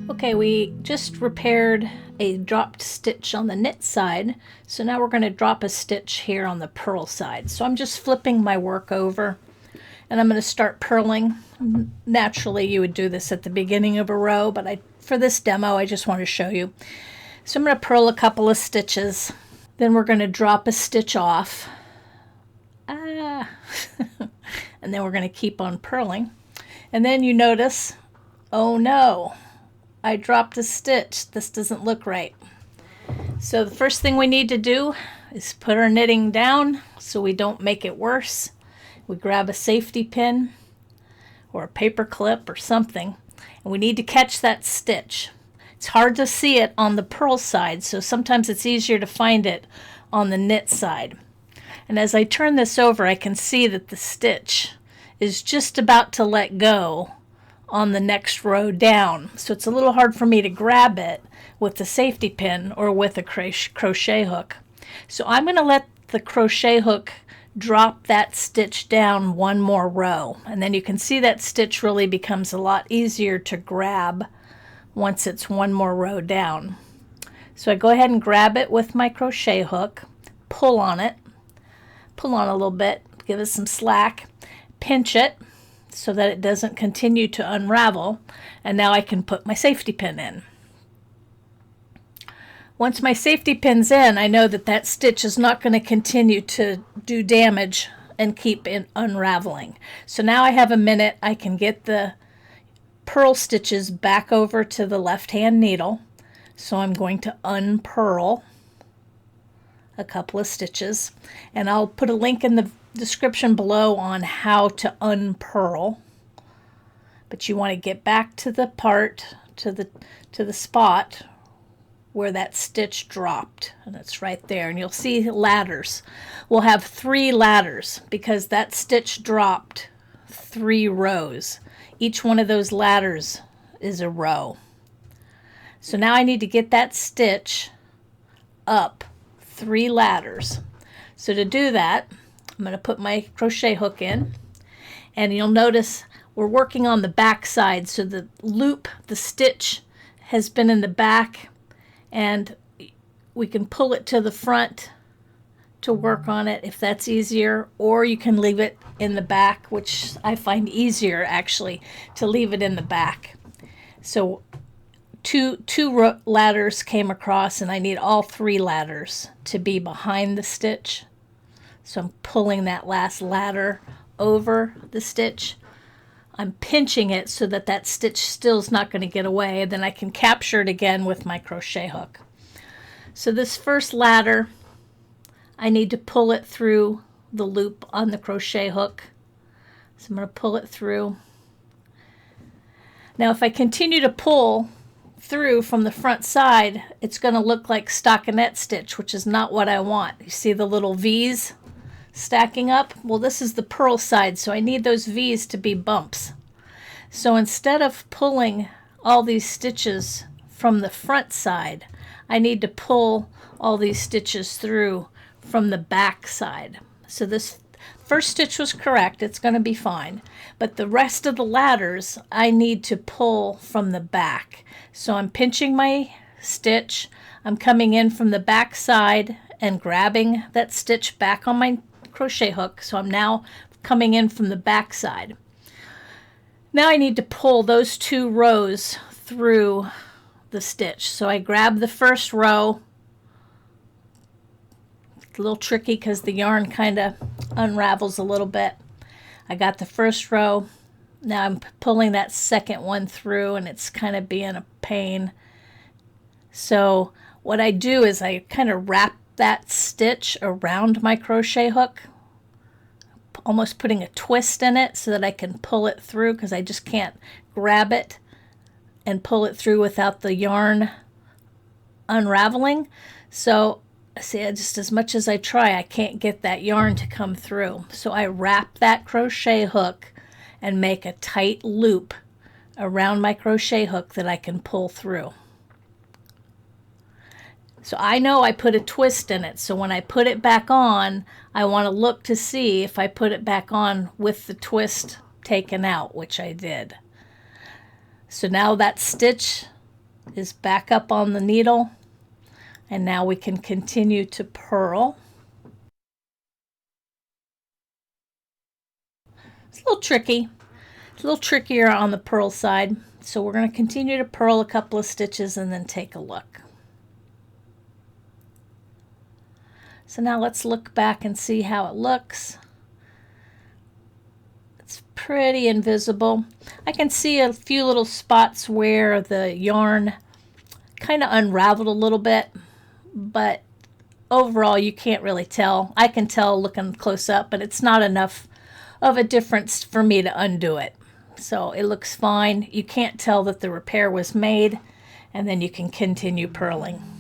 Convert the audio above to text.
Okay, we just repaired a dropped stitch on the knit side, so now we're going to drop a stitch here on the purl side. So I'm just flipping my work over and I'm going to start purling. Naturally you would do this at the beginning of a row, but for this demo I just want to show you. So I'm going to purl a couple of stitches, then we're going to drop a stitch off, and then we're going to keep on purling. And then you notice, oh no, I dropped a stitch. This doesn't look right. So the first thing we need to do is put our knitting down so we don't make it worse. We grab a safety pin or a paper clip or something, and we need to catch that stitch. It's hard to see it on the purl side, so sometimes it's easier to find it on the knit side. And as I turn this over, I can see that the stitch is just about to let go on the next row down. So it's a little hard for me to grab it with the safety pin or with a crochet hook. So I'm going to let the crochet hook drop that stitch down one more row. And then you can see that stitch really becomes a lot easier to grab once it's one more row down. So I go ahead and grab it with my crochet hook, pull on it, pull on a little bit, give it some slack, pinch it so that it doesn't continue to unravel, and now I can put my safety pin in. Once my safety pin's in, I know that that stitch is not going to continue to do damage and keep it unraveling. So now I have a minute. I can get the purl stitches back over to the left hand needle. So I'm going to unpurl a couple of stitches, and I'll put a link in the description below on how to unpurl. But you want to get back to the part, to the spot where that stitch dropped, and it's right there, and you'll see ladders. We'll have 3 ladders because that stitch dropped 3 rows. Each one of those ladders is a row. So now I need to get that stitch up 3 ladders. So to do that, I'm going to put my crochet hook in, and you'll notice we're working on the back side, so the loop, the stitch has been in the back, and we can pull it to the front to work on it if that's easier, or you can leave it in the back, which I find easier actually to leave it in the back. So two ladders came across, and I need all 3 ladders to be behind the stitch. So I'm pulling that last ladder over the stitch. I'm pinching it so that that stitch still is not going to get away. Then I can capture it again with my crochet hook. So this first ladder, I need to pull it through the loop on the crochet hook. So I'm going to pull it through. Now if I continue to pull through from the front side, it's going to look like stockinette stitch, which is not what I want. You see the little V's stacking up? Well, this is the purl side, so I need those V's to be bumps. So instead of pulling all these stitches from the front side, I need to pull all these stitches through from the back side. So this first stitch was correct, it's going to be fine, but the rest of the ladders I need to pull from the back. So I'm pinching my stitch, I'm coming in from the back side and grabbing that stitch back on my crochet hook. So I'm now coming in from the back side. Now I need to pull those 2 rows through the stitch. So I grab the first row. It's a little tricky because the yarn kind of unravels a little bit. I got the first row. Now I'm pulling that second one through, and it's kind of being a pain. So what I do is I kind of wrap that stitch around my crochet hook, almost putting a twist in it so that I can pull it through, because I just can't grab it and pull it through without the yarn unraveling. So see, just as much as I try, I can't get that yarn to come through. So I wrap that crochet hook and make a tight loop around my crochet hook that I can pull through. So I know I put a twist in it, so when I put it back on, I want to look to see if I put it back on with the twist taken out, which I did. So now that stitch is back up on the needle, and now we can continue to purl. It's a little tricky. It's a little trickier on the purl side, so we're going to continue to purl a couple of stitches and then take a look. So now let's look back and see how it looks. It's pretty invisible. I can see a few little spots where the yarn kind of unraveled a little bit, but overall you can't really tell. I can tell looking close up, but it's not enough of a difference for me to undo it. So it looks fine. You can't tell that the repair was made, and then you can continue purling.